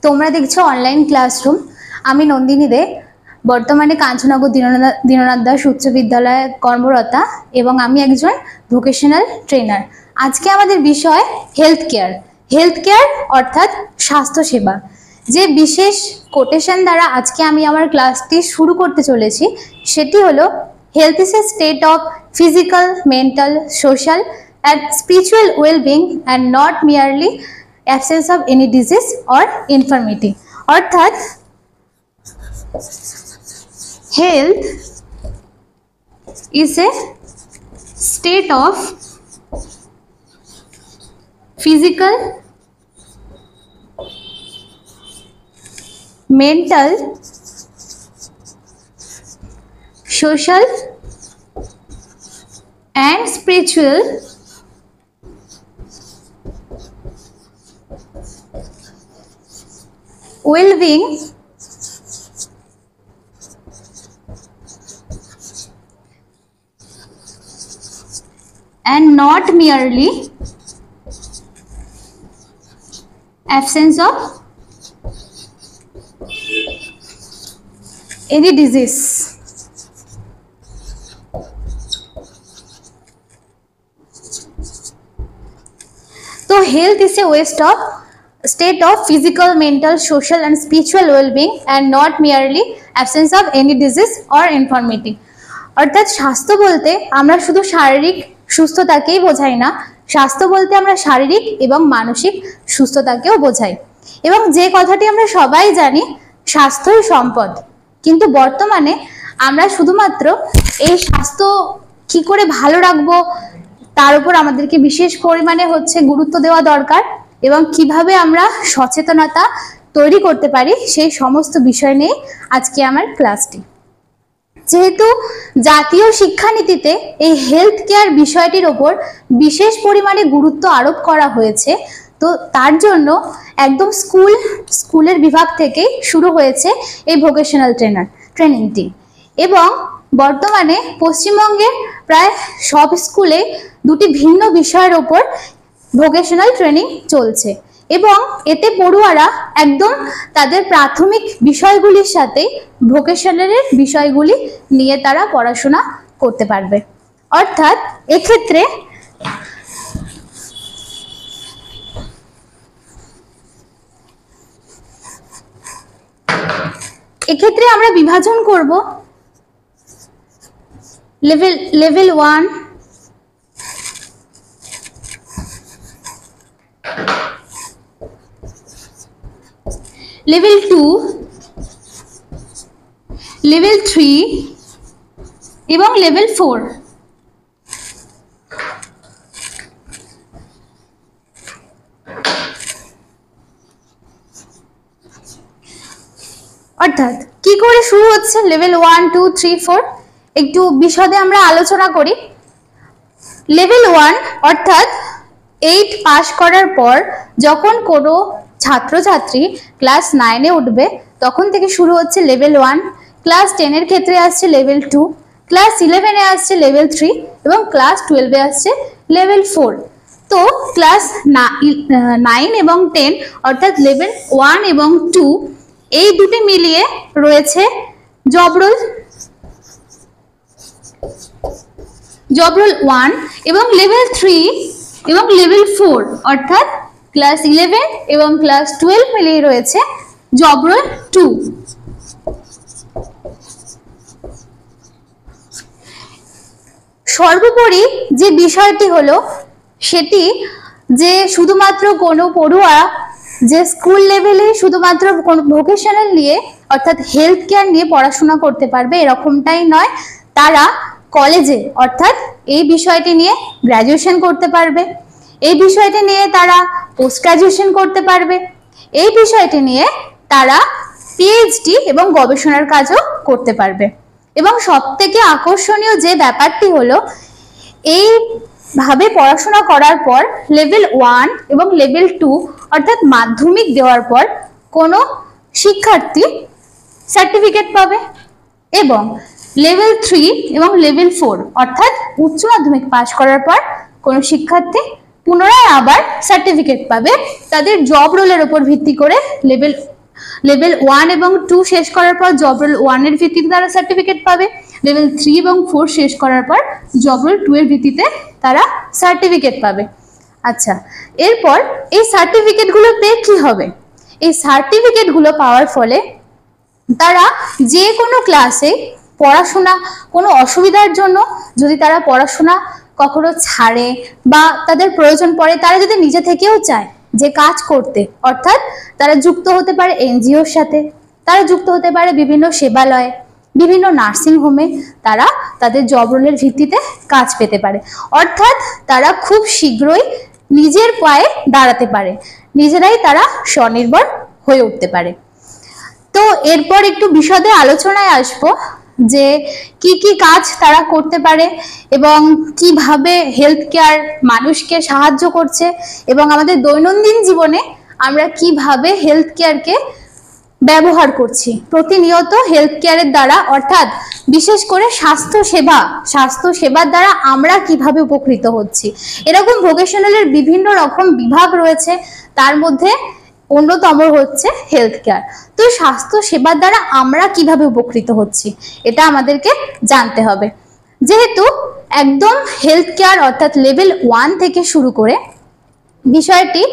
তোমরা দেখছো online classroom. আমি নন্দিনী দে, বর্তমানে কাঞ্চননগর দীননাথ দাস উচ্চ বিদ্যালয়ে কর্মরতা এবং আমি একজন ভোকেশনাল ট্রেনার। আজকে আমাদের বিষয় হেলথ কেয়ার। হেলথ কেয়ার অর্থাৎ স্বাস্থ্যসেবা। যে বিশেষ কোটেশন দ্বারা আজকে আমি আমার ক্লাসটি শুরু করতে চলেছি সেটি হলো health is a state of physical, mental, social and spiritual well-being and not merely absence of any disease or infirmity. অর্থাৎ health is a state of physical, mental, social and spiritual well-being and not merely absence of any disease. So health is a state of physical, mental, social and spiritual well-being and not merely absence of any disease or infirmity. অর্থাৎ স্বাস্থ্য বলতে আমরা শুধু শারীরিক সুস্থতাকেই বোঝাই না, স্বাস্থ্য বলতে আমরা শারীরিক এবং মানসিক সুস্থতাকেও বোঝাই। এবং যে কথাটি আমরা সবাই জানি, স্বাস্থ্যই সম্পদ। কিন্তু বর্তমানে আমরা শুধুমাত্র এই স্বাস্থ্য কি করে ভালো রাখবো তার উপর আমাদেরকে বিশেষ পরিমাণে গুরুত্ব দেওয়া দরকার এবং কিভাবে আমরা সচেতনতা তৈরি করতে পারি সেই সমস্ত বিষয় নিয়ে আজকে আমার ক্লাসটি। যেহেতু জাতীয় শিক্ষানীতিতে এই হেলথ কেয়ার বিষয়টির ওপর বিশেষ পরিমাণে গুরুত্ব আরোপ করা হয়েছে, তো তার জন্য একদম স্কুলের বিভাগ থেকেই শুরু হয়েছে এই ভোকেশনাল ট্রেনিংটি। এবং বর্তমানে পশ্চিমবঙ্গের প্রায় সব স্কুলে দুটি ভিন্ন বিষয়ের ওপর ভোকেশনাল ট্রেনিং চলছে এবং এতে পড়ুয়ারা একদম তাদের প্রাথমিক বিষয়গুলির সাথে ভোকেশনালের বিষয়গুলি নিয়ে তারা পড়াশোনা করতে পারবে। অর্থাৎ এক্ষেত্রে আমরা বিভাজন করব লেভেল 1, লেভেল 2, লেভেল 3 এবং লেভেল 4। অর্থাৎ কি করে শুরু হচ্ছে লেভেল 1, 2, 3, 4 একটু বিশদে আমরা আলোচনা করি। লেভেল 1 অর্থাৎ 8 পাস করার পর যখন কোনো ছাত্রছাত্রী ক্লাস 9-এ উঠবে তখন থেকে শুরু হচ্ছে লেভেল 1। ক্লাস 10-এর ক্ষেত্রে আসছে লেভেল 2, ক্লাস 11-এ আসছে লেভেল 3 এবং ক্লাস 12-এ আসছে লেভেল 4। তো ক্লাস 9 এবং 10 অর্থাৎ লেভেল 1 এবং 2 এই দুটি মিলিয়ে রয়েছে জবরোল 1 এবং লেভেল 3 এবং লেভেল 4 অর্থাৎ ক্লাস 11 এবং ক্লাস 12 মিলিয়ে রয়েছে জবরোল 2। সর্বোপরি যে বিষয়টি হলো সেটি যে শুধুমাত্র কোনো পড়ুয়া যে স্কুল লেভেলে শুধুমাত্র ভোকেশনাল নিয়ে অর্থাৎ হেলথ কেয়ার নিয়ে পড়াশোনা করতে পারবে এরকমটাই নয়, তারা কলেজে অর্থাৎ এই বিষয়টি নিয়ে গ্র্যাজুয়েশন করতে পারবে, এই বিষয়টি নিয়ে তারা পোস্ট গ্র্যাজুয়েশন করতে পারবে, এই বিষয়টি নিয়ে তারা পিএইচডি এবং গবেষণার কাজও করতে পারবে। এবং সবথেকে আকর্ষণীয় যে ব্যাপারটি হলো এইভাবে পড়াশোনা করার পর লেভেল 1 এবং লেভেল 2 অর্থাৎ মাধ্যমিক দেওয়ার পর কোনো শিক্ষার্থী সার্টিফিকেট পাবে এবং লেভেল 3 এবং লেভেল 4 অর্থাৎ উচ্চ মাধ্যমিক পাস করার পর কোনো শিক্ষার্থী পুনরায় আবার সার্টিফিকেট পাবে তাদের জব রোলের উপর ভিত্তি করে লেভেল লেভেল 1 এবং 2 শেষ করার পর জব রোল 1 এর ভিত্তিতে তারা সার্টিফিকেট পাবে, লেভেল 3 এবং 4 শেষ করার পর জব রোল 2 এর ভিত্তিতে তারা সার্টিফিকেট পাবে। আচ্ছা, এরপর এই সার্টিফিকেটগুলো পেয়ে কি হবে? এই সার্টিফিকেটগুলো পাওয়ার ফলে তারা যে কোনো ক্লাসে পড়াশোনা কোনো অসুবিধার জন্য যদি তারা পড়াশোনা কখনো ছাড়ে বা তাদের প্রয়োজন পড়ে, তারা যদি নিজে থেকেও চায় যে কাজ করতে, অর্থাৎ তারা যুক্ত হতে পারে এনজিওর সাথে, তারা যুক্ত হতে পারে বিভিন্ন সেবালয়ে, বিভিন্ন নার্সিং হোমে, তারা তাদের জব রোলের ভিত্তিতে কাজ পেতে পারে। অর্থাৎ তারা খুব শীঘ্রই নিজের পায়ে দাঁড়াতে পারে, নিজেরাই তারা স্বনির্ভর হয়ে উঠতে পারে। তো এরপর একটু বিশদে আলোচনায় আসবো যে কি কি কাজ তারা করতে পারে এবং কিভাবে হেলথ কেয়ার মানুষকে সাহায্য করছে এবং আমাদের দৈনন্দিন জীবনে আমরা কিভাবে হেলথ কেয়ারকে ব্যবহার করছি প্রতিনিয়ত হেলথ কেয়ারের দ্বারা, অর্থাৎ বিশেষ করে স্বাস্থ্য সেবার দ্বারা আমরা কিভাবে উপকৃত হচ্ছি। এরকম ভোকেশনালের বিভিন্ন রকম বিভাগ রয়েছে, তার মধ্যে অন্যতম হচ্ছে হেলথ কেয়ার। তো স্বাস্থ্য সেবার দ্বারা আমরা কিভাবে উপকৃত হচ্ছি এটা আমাদেরকে জানতে হবে। যেহেতু একদম হেলথ কেয়ার অর্থাৎ লেভেল 1 থেকে শুরু করে বিষয়টি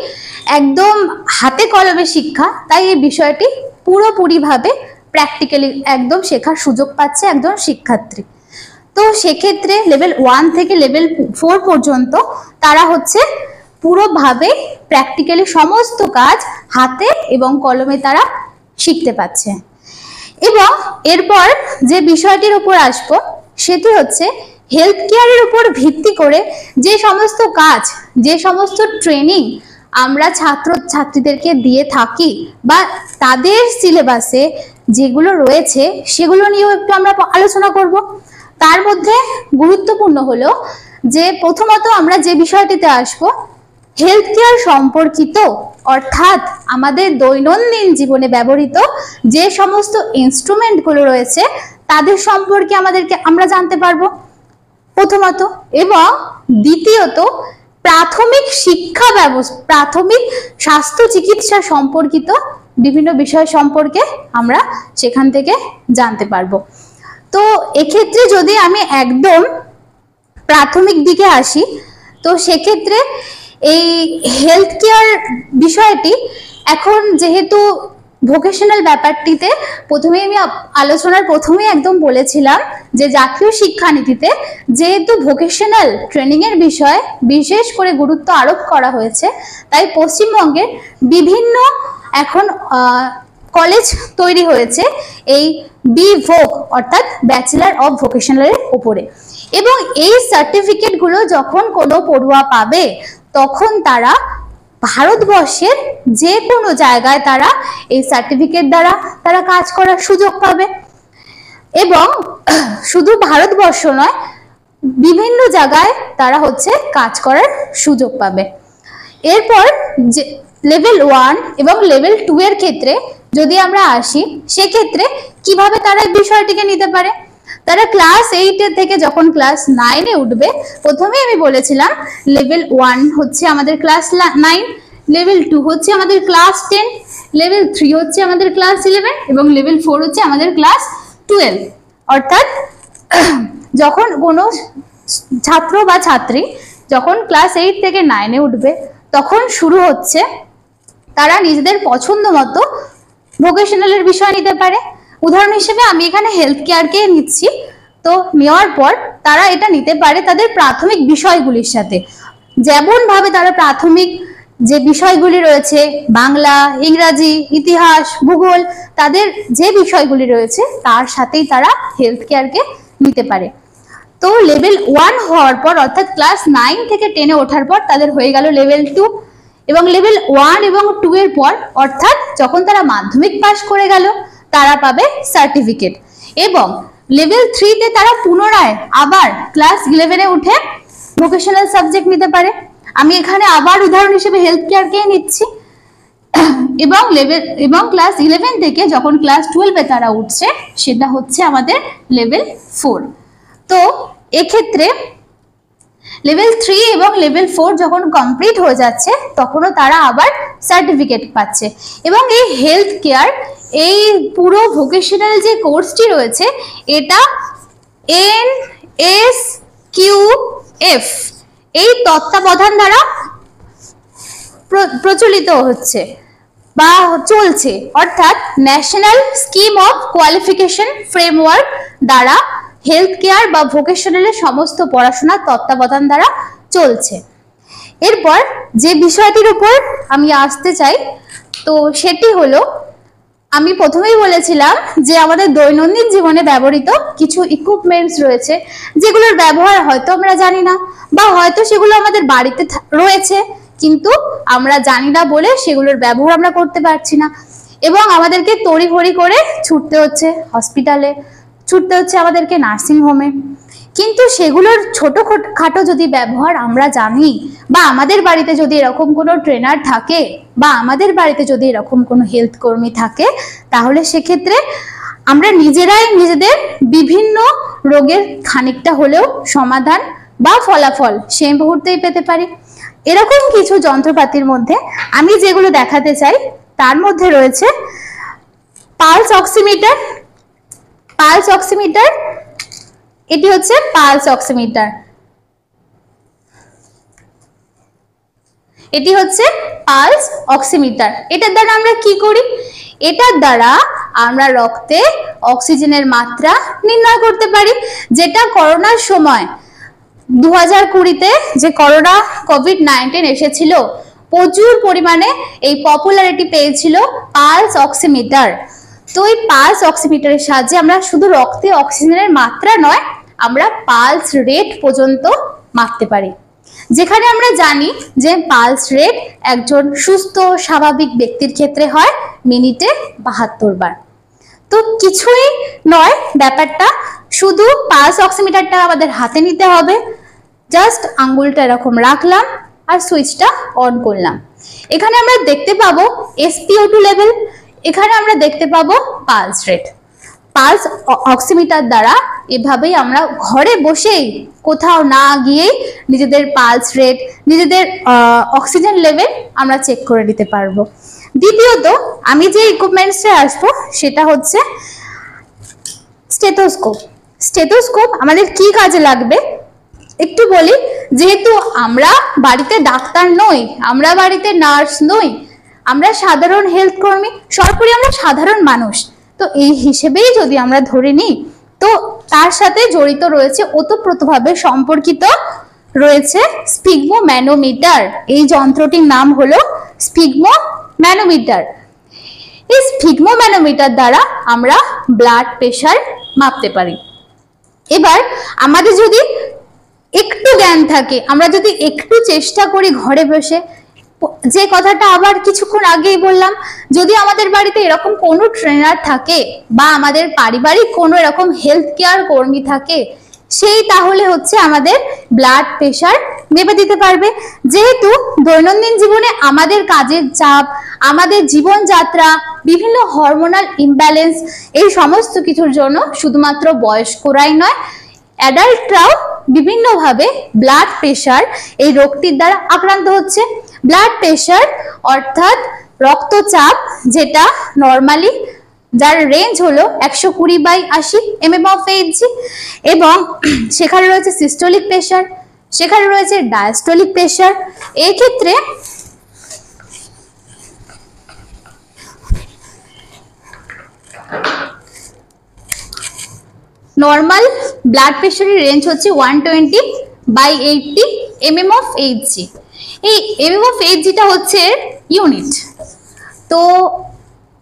একদম হাতে কলমে শিক্ষা, তাই এই বিষয়টি পুরোপুরিভাবে প্র্যাকটিক্যালি একদম শেখার সুযোগ পাচ্ছে একজন শিক্ষার্থী। তো সেক্ষেত্রে লেভেল 1 থেকে লেভেল 4 পর্যন্ত তারা হচ্ছে পুরোভাবে প্র্যাকটিক্যালি সমস্ত কাজ হাতে এবং কলমে তারা শিখতে পাচ্ছে। এবং এরপর যে বিষয়টির উপর আসবো সেটি হচ্ছে হেলথ কেয়ারের উপর ভিত্তি করে যে সমস্ত কাজ, যে সমস্ত ট্রেনিং আমরা ছাত্রছাত্রীদেরকে দিয়ে থাকি বা তাদের সিলেবাসে যেগুলো রয়েছে সেগুলো নিয়েও একটু আমরা আলোচনা করব। তার মধ্যে গুরুত্বপূর্ণ হলো যে প্রথমত আমরা যে বিষয়টিতে আসবো হেলথ কেয়ার সম্পর্কিত, অর্থাৎ আমাদের দৈনন্দিন জীবনে ব্যবহৃত যে সমস্ত ইনস্ট্রুমেন্টগুলো রয়েছে তাদের সম্পর্কে আমরা জানতে পারবো প্রথমত। এবং দ্বিতীয়ত প্রাথমিক শিক্ষা ব্যবস্থা, প্রাথমিক স্বাস্থ্য চিকিৎসা সম্পর্কিত বিভিন্ন বিষয় সম্পর্কে আমরা সেখান থেকে জানতে পারবো। তো এক্ষেত্রে যদি আমি একদম প্রাথমিক দিকে আসি, তো সেক্ষেত্রে এই হেলথ কেয়ার বিষয়টি এখন যেহেতু ভোকেশনাল ব্যাপারটিতে প্রথমেই আমি আলোচনার প্রথমেই একদম বলেছিলাম যে জাতীয় শিক্ষানীতিতে যেহেতু ভোকেশনাল ট্রেনিং এর বিষয়ে বিশেষ করে গুরুত্ব আরোপ করা হয়েছে, তাই পশ্চিমবঙ্গের বিভিন্ন এখন কলেজ তৈরি হয়েছে এই BVoc অর্থাৎ ব্যাচেলর অফ ভোকেশনালের উপরে। এবং এই সার্টিফিকেটগুলো যখন কোনো পড়ুয়া পাবে তখন তারা ভারতবর্ষের যে কোনো জায়গায় তারা এই সার্টিফিকেট দ্বারা তারা কাজ করার সুযোগ পাবে। এবং শুধু ভারতবর্ষ নয়, বিভিন্ন জায়গায় তারা হচ্ছে কাজ করার সুযোগ পাবে। এরপর যে লেভেল 1 এবং লেভেল 2 এর ক্ষেত্রে যদি আমরা আসি, সেক্ষেত্রে কিভাবে তারা এই বিষয়টিকে নিতে পারে। তারা ক্লাস 8 থেকে যখন ক্লাস 9 এ উঠবে, প্রথমে আমি বলেছিলাম লেভেল 1 হচ্ছে আমাদের ক্লাস 9, লেভেল 2 হচ্ছে আমাদের ক্লাস 10, লেভেল 3 হচ্ছে আমাদের ক্লাস 11 এবং লেভেল 4 হচ্ছে আমাদের ক্লাস 12। অর্থাৎ যখন কোনো ছাত্র বা ছাত্রী যখন ক্লাস 8 থেকে 9 এ উঠবে তখন শুরু হচ্ছে তারা নিজেদের পছন্দ মতো ভোকেশনালের বিষয় নিতে পারে। উদাহরণ হিসেবে আমি এখানে হেলথ কেয়ারকে নিচ্ছি, তো নেওয়ার পর তারা এটা নিতে পারে তাদের প্রাথমিক বিষয়গুলির সাথে। যেমন ভাবে তারা প্রাথমিক যে বিষয়গুলি রয়েছে বাংলা, ইংরাজি, ইতিহাস, ভূগোল, তাদের যে বিষয়গুলি রয়েছে তার সাথেই তারা হেলথ কেয়ারকে নিতে পারে। তো লেভেল 1 হওয়ার পর অর্থাৎ ক্লাস 9 থেকে 10 এ ওঠার পর তাদের হয়ে গেল লেভেল 2 এবং লেভেল 1 এবং 2 এর পর অর্থাৎ যখন তারা মাধ্যমিক পাস করে গেল তারা পাবে সার্টিফিকেট। এবং লেভেল 3 তে তারা পুনরায় আবার ক্লাস 11 এ উঠে ভোকেশনাল সাবজেক্ট নিতে পারে। আমি এখানে আবার উদাহরণ হিসেবে হেলথ কেয়ারকে নিচ্ছি। এবং ক্লাস 11 থেকে যখন ক্লাস 12 এ তারা উঠছে সেটা হচ্ছে আমাদের লেভেল 4। তো এক্ষেত্রে লেভেল 3 এবং লেভেল 4 যখন কমপ্লিট হয়ে যাচ্ছে তখনও তারা আবার সার্টিফিকেট পাচ্ছে। এবং এই হেলথ কেয়ার, এই পুরো ভোকেশনাল যে কোর্সটি রয়েছে এটা NSQF এই তত্ত্বাবধান দ্বারা প্রচলিত হচ্ছে বা চলছে, অর্থাৎ national scheme of qualification framework দ্বারা হেলথ কেয়ার বা ভোকেশনালের সমস্ত পড়াশোনা তত্ত্বাবধান দ্বারা চলছে। এরপর যে বিষয়টির উপর আমি আসতে চাই তো সেটি হলো, আমি প্রথমেই বলেছিলাম যে আমাদের দৈনন্দিন জীবনে ব্যবহৃত কিছু ইকুইপমেন্টস রয়েছে যেগুলোর ব্যবহার হয়তো আমরা জানি না, বা হয়তো সেগুলো আমাদের বাড়িতে রয়েছে কিন্তু আমরা জানি না বলে সেগুলোর ব্যবহার আমরা করতে পারছি না, এবং আমাদেরকে তড়িঘড়ি করে ছুটতে হচ্ছে হসপিটালে, ছুটতে হচ্ছে আমাদেরকে নার্সিং হোমে। কিন্তু সেগুলোর ছোটখাটো যদি ব্যবহার আমরা জানি, বা আমাদের বাড়িতে যদি এরকম কোনো ট্রেনার থাকে, বা আমাদের বাড়িতে যদি এরকম কোনো হেলথ কর্মী থাকে, তাহলে সেক্ষেত্রে আমরা নিজেরাই নিজেদের বিভিন্ন রোগের খানিকটা হলেও সমাধান বা ফলাফল সেই মুহূর্তেই পেতে পারি। এরকম কিছু যন্ত্রপাতির মধ্যে আমি যেগুলো দেখাতে চাই তার মধ্যে রয়েছে পালস অক্সিমিটার। পালস অক্সিমিটার, এটি হচ্ছে পালস অক্সিমিটার, এটি হচ্ছে পালস অক্সিমিটার। এটার দ্বারা আমরা কি করি? এটার দ্বারা আমরা রক্তে অক্সিজেনের মাত্রা নির্ণয় করতে পারি, যেটা করোনার সময় 2020-তে যে করোনা কোভিড-19 এসেছিল, প্রচুর পরিমাণে এই পপুলারিটি পেয়েছিল পালস অক্সিমিটার। তো এই পালস অক্সিমিটারের সাহায্যে আমরা শুধু রক্তে অক্সিজেনের মাত্রা নয়, আমরা পালস রেট পর্যন্ত মাপতে পারি, যেখানে আমরা জানি যে পালস রেট একজন সুস্থ স্বাভাবিক ব্যক্তির ক্ষেত্রে হয় মিনিটে 72 বার। তো কিছুই নয় ব্যাপারটা, শুধু পালস অক্সিমিটারটা আমাদের হাতে নিতে হবে, জাস্ট আঙ্গুলটা এরকম রাখলাম আর সুইচটা অন করলাম। এখানে আমরা দেখতে পাবো SpO2 লেভেল, এখানে আমরা দেখতে পাবো পালস রেট। পালস অক্সিমিটার দ্বারা এভাবেই আমরা ঘরে বসেই, কোথাও না গিয়েই নিজেদের পালস রেট, নিজেদের অক্সিজেন লেভেল আমরা চেক করে নিতে পারবো। দ্বিতীয়ত আমি যে ইকুইপমেন্টসে আসবো সেটা হচ্ছে স্টেথোস্কোপ। স্টেথোস্কোপ আমাদের কি কাজে লাগবে একটু বলি। যেহেতু আমরা বাড়িতে ডাক্তার নই, আমরা বাড়িতে নার্স নই, আমরা সাধারণ হেলথ কর্মী, সর্বোপরি আমরা সাধারণ মানুষ, তো এই হিসেবেই যদি আমরা ধরে নিই, তো তার সাথে জড়িত রয়েছে, ওতপ্রোতভাবে সম্পর্কিত রয়েছে স্ফিগমোম্যানোমিটার। এই যন্ত্রটির নাম হলো স্ফিগমোম্যানোমিটার। এই স্ফিগমোম্যানোমিটার দ্বারা আমরা ব্লাড প্রেশার মাপতে পারি। এবার আমাদের যদি একটু জ্ঞান থাকে, আমরা যদি একটু চেষ্টা করি ঘরে বসে, যে কথাটা আবার কিছুক্ষণ আগেই বললাম, যদি আমাদের বাড়িতে এরকম কোনো ট্রেনার থাকে বা আমাদের পারিবারিক কোনো এরকম হেলথ কেয়ার কর্মী থাকে, সেই তাহলে হচ্ছে আমাদের ব্লাড প্রেশার মেপে দিতে পারবে। যেহেতু দৈনন্দিন জীবনে আমাদের কাজের চাপ, আমাদের জীবনযাত্রা, বিভিন্ন হরমোনাল ইমব্যালেন্স, এই সমস্ত কিছুর জন্য শুধুমাত্র বয়স্করাই নয়, অ্যাডাল্টরাও বিভিন্নভাবে ব্লাড প্রেশার এই রোগটির দ্বারা আক্রান্ত হচ্ছে। ব্লাড প্রেশার অর্থাৎ রক্তচাপ, যেটা নর্মালি যার রেঞ্জ হলো 120/80 mm/Hg, এবং সেখানে রয়েছে সিস্টোলিক প্রেশার, সেখানে রয়েছে ডায়াস্টোলিক প্রেশার। এই ক্ষেত্রে নর্মাল ব্লাড প্রেশারের রেঞ্জ হচ্ছে 120/80 mm/Hg। এই mm/Hg হচ্ছে ইউনিট। তো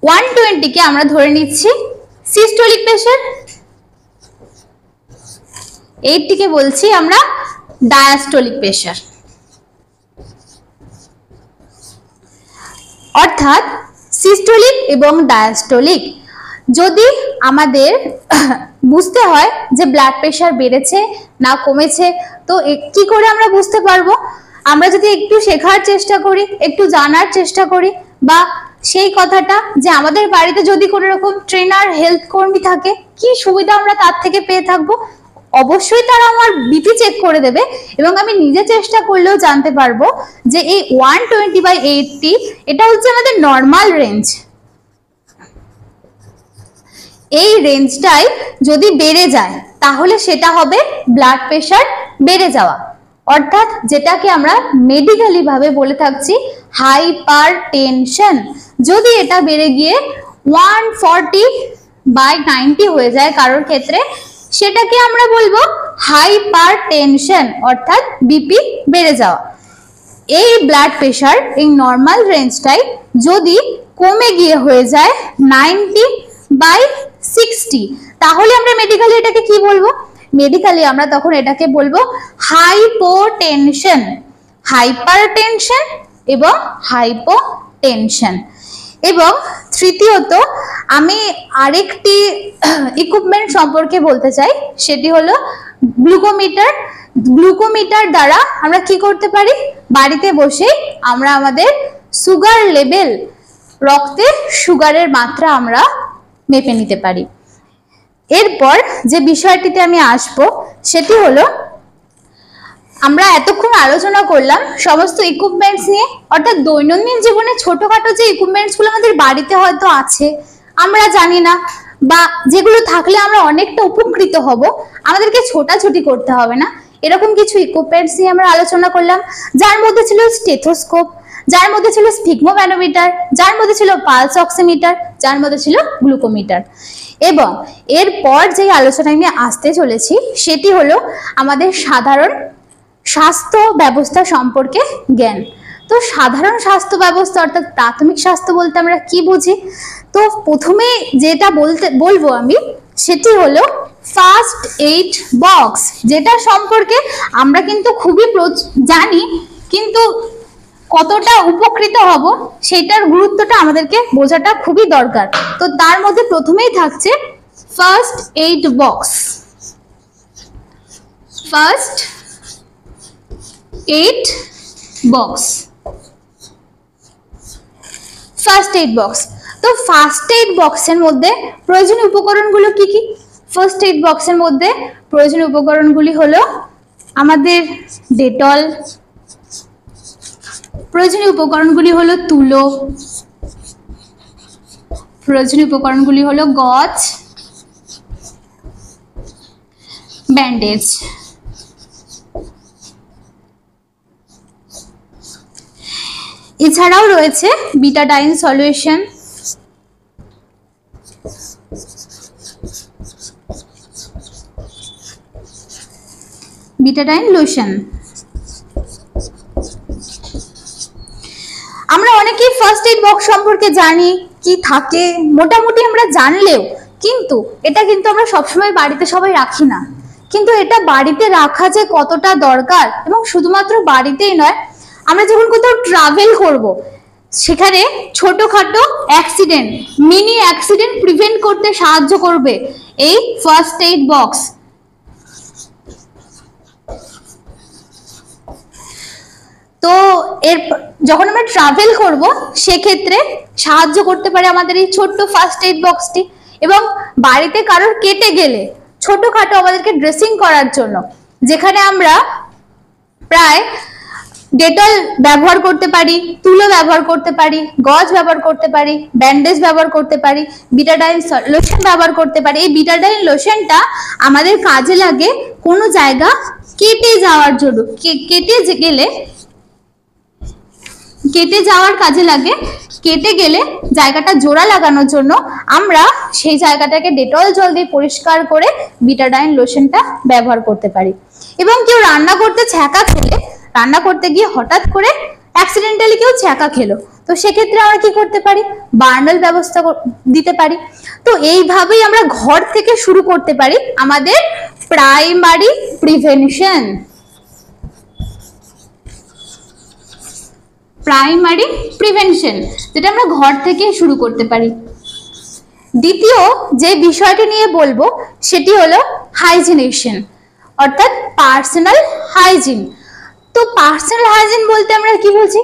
120 কে আমরা ধরে নিচ্ছি সিস্টোলিক প্রেশার, 80 কে বলছি আমরা ডায়াস্টোলিক প্রেশার। অর্থাৎ সিস্টোলিক এবং ডায়াস্টোলিক যদি আমাদের বুঝতে হয় যে ব্লাড প্রেশার বেড়েছে না কমেছে, তো কি করে আমরা বুঝতে পারবো? আমরা যদি একটু শেখার চেষ্টা করি, একটু জানার চেষ্টা করি, বা সেই কথাটা যে আমাদের বাড়িতে যদি কোনো রকম ট্রেনার হেলথ কর্মী থাকে, কি সুবিধা আমরা তার থেকে পেয়ে থাকবো, অবশ্যই তারা আমার বিপি চেক করে দেবে এবং আমি নিজে চেষ্টা করলেও জানতে পারবো যে এই 120/80 এটা হচ্ছে আমাদের নর্মাল রেঞ্জ। এই রেঞ্জটাই যদি বেড়ে যায় তাহলে সেটা হবে ব্লাড প্রেশার বেড়ে যাওয়া, অর্থাৎ যেটাকে আমরা মেডিকেলি ভাবে বলে থাকছি হাইপারটেনশন। যদি এটা বেড়ে গিয়ে 140/90 হয়ে যায় কারোর ক্ষেত্রে, সেটাকে আমরা বলবো হাইপারটেনশন, অর্থাৎ বিপি বেড়ে যাওয়া। এই ব্লাড প্রেশার এই নর্মাল রেঞ্জটাই যদি কমে গিয়ে হয়ে যায় 90/60, তাহলে আমরা মেডিকেলি এটাকে কি বলবো? মেডিকেলি আমরা তখন এটাকে বলবো হাইপোটেনশন, হাইপারটেনশন এবং হাইপোটেনশন। এবং তৃতীয়ত আমি আরেকটি ইকুইপমেন্ট সম্পর্কে বলতে চাই, সেটি হলো গ্লুকোমিটার। গ্লুকোমিটার দ্বারা আমরা কি করতে পারি? বাড়িতে বসে আমরা আমাদের সুগার লেভেল, রক্তে সুগারের মাত্রা আমরা মেপে নিতে পারি। এরপর যে বিষয়টিতে আমি আসব সেটি হলো, আমরা এতক্ষণ আলোচনা করলাম সমস্ত ইকুইপমেন্টস নিয়ে, অর্থাৎ দৈনন্দিন জীবনে ছোটখাটো যে ইকুইপমেন্টস গুলো আমাদের বাড়িতে হয়তো আছে আমরা জানি না, বা যেগুলো থাকলে আমরা অনেকটা উপকৃত হব, আমাদেরকে ছোটাছুটি করতে হবে না, এরকম কিছু ইকুইপমেন্টস নিয়ে আমরা আলোচনা করলাম। যার মধ্যে ছিল স্টেথোস্কোপ, যার মধ্যে ছিল স্ফিগমোম্যানোমিটার, যার মধ্যে ছিল পালস অক্সিমিটার, যার মধ্যে ছিল গ্লুকোমিটার। এবং এরপর যে আলোচনা নিয়ে আসতে চলেছি সেটি হলো আমাদের সাধারণ স্বাস্থ্য ব্যবস্থা সম্পর্কে জ্ঞান। তো সাধারণ স্বাস্থ্য ব্যবস্থা অর্থাৎ প্রাথমিক স্বাস্থ্য বলতে আমরা কি বুঝি? তো প্রথমে যেটা বলবো আমি সেটি হলো ফার্স্ট এইড বক্স, যেটা সম্পর্কে আমরা কিন্তু খুবই জানি, কিন্তু কতটা উপকৃত হব সেটার গুরুত্বটা আমাদেরকে বোঝাটা খুবই দরকার। তো তার মধ্যে প্রথমেই থাকছে first aid box. First aid box, first aid box. তো ফার্স্ট এইড বক্সের মধ্যে প্রয়োজনীয় উপকরণগুলো কি কি? ফার্স্ট এইড বক্সের মধ্যে প্রয়োজনীয় উপকরণগুলি হলো আমাদের ডেটল, প্রয়োজনীয় উপকরণগুলি হলো তুলো, প্রয়োজনীয় উপকরণগুলি হলো গজ, ব্যান্ডেজ। এছাড়াও রয়েছে বিটাডাইন সলিউশন, বিটাডাইন লোশন। আমরা অনেকেই ফার্স্ট এইড বক্স সম্পর্কে জানি, কি থাকে মোটামুটি আমরা জানলেও কিন্তু এটা কিন্তু আমরা সবসময় বাড়িতে সবাই রাখি না। কিন্তু এটা বাড়িতে রাখা যে কতটা দরকার, এবং শুধুমাত্র বাড়িতেই নয়, আমরা যখন কোথাও ট্রাভেল করব সেখানে ছোটখাটো অ্যাক্সিডেন্ট, মিনি অ্যাক্সিডেন্ট প্রিভেন্ট করতে সাহায্য করবে এই ফার্স্ট এইড বক্স। তো এর যখন আমরা ট্রাভেল করব সেক্ষেত্রে সাহায্য করতে পারে আমাদের এই ছোট্ট ফার্স্ট এইড বক্সটি। এবং বাড়িতে কারোর কেটে গেলে ছোটখাটো আমাদেরকে ড্রেসিং করার জন্য, যেখানে আমরা প্রায় ডেটল ব্যবহার করতে পারি, তুলো ব্যবহার করতে পারি, গজ ব্যবহার করতে পারি, ব্যান্ডেজ ব্যবহার করতে পারি, বিটাডাইন লোশন ব্যবহার করতে পারি। এই বিটাডাইন লোশনটা আমাদের কাজে লাগে কোনো জায়গা কেটে যাওয়ার জন্য, কেটে যাওয়ার কাজে লাগে। কেটে গেলে জায়গাটা জোড়া লাগানোর জন্য আমরা সেই জায়গাটাকে ডেটল জল দিয়ে পরিষ্কার করে বিটাডাইন লোশনটা ব্যবহার করতে পারি। এবং কেউ রান্না করতে ছ্যাঁকা খেলে, রান্না করতে গিয়ে হঠাৎ করে অ্যাক্সিডেন্টালি কেউ ছ্যাঁকা খেলো, তো সেক্ষেত্রে আমরা কি করতে পারি? বার্নাল ব্যবস্থা দিতে পারি। তো এইভাবেই আমরা ঘর থেকে শুরু করতে পারি আমাদের প্রাইমারি প্রিভেনশন। প্রাইমারি প্রিভেনশন যেটা আমরা ঘর থেকে শুরু করতে পারি। দ্বিতীয় যে বিষয়টি নিয়ে বলবো সেটি হলো হাইজিনেশন, অর্থাৎ পার্সোনাল হাইজিন। তো পার্সোনাল হাইজিন বলতে আমরা কি বলছি?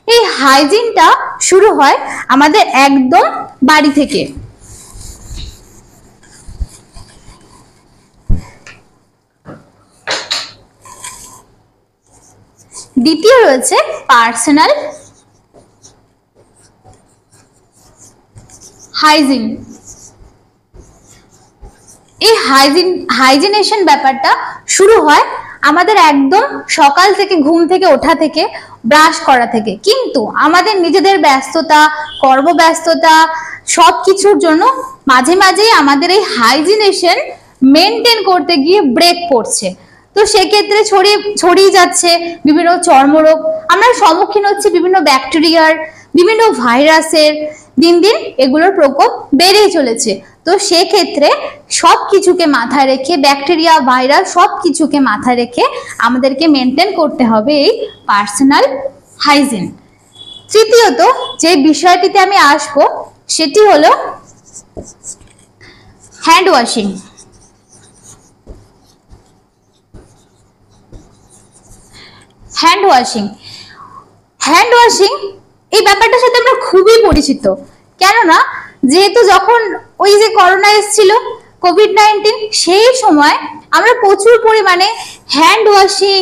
এই হাইজিনটা শুরু হয় আমাদের একদম বাড়ি থেকে। দ্বিতীয় রয়েছে পার্সোনাল হাইজিন। এই হাইজিনেশন ব্যাপারটা শুরু হয় আমাদের একদম সকাল থেকে, ঘুম থেকে ওঠা থেকে, ব্রাশ করা থেকে। কিন্তু আমাদের নিজেদের ব্যস্ততা, কর্মব্যস্ততা সবকিছুর জন্য মাঝে মাঝেই আমাদের এই হাইজিনেশন মেনটেন করতে গিয়ে ব্রেক পড়ছে। তো সেক্ষেত্রে ছড়িয়ে যাচ্ছে বিভিন্ন চর্মরোগ, আমরা সম্মুখীন হচ্ছে বিভিন্ন ব্যাকটেরিয়ার, বিভিন্ন ভাইরাসের, দিন দিন এগুলোর প্রকোপ বেড়েই চলেছে। তো সেক্ষেত্রে সবকিছুকে মাথায় রেখে, ব্যাকটেরিয়া, ভাইরাস সবকিছুকে মাথায় রেখে আমাদেরকে মেনটেন করতে হবে এই পার্সোনাল হাইজিন। তৃতীয়ত যে বিষয়টিতে আমি আসবো সেটি হলো হ্যান্ড ওয়াশিং। হ্যান্ড ওয়াশিং এই ব্যাপারটার সাথে আমরা খুবই পরিচিত। কেননা যেহেতু যখন ওই যে করোনা এসেছিল, কোভিড-19, সেই সময় আমরা প্রচুর পরিমাণে হ্যান্ড ওয়াশিং,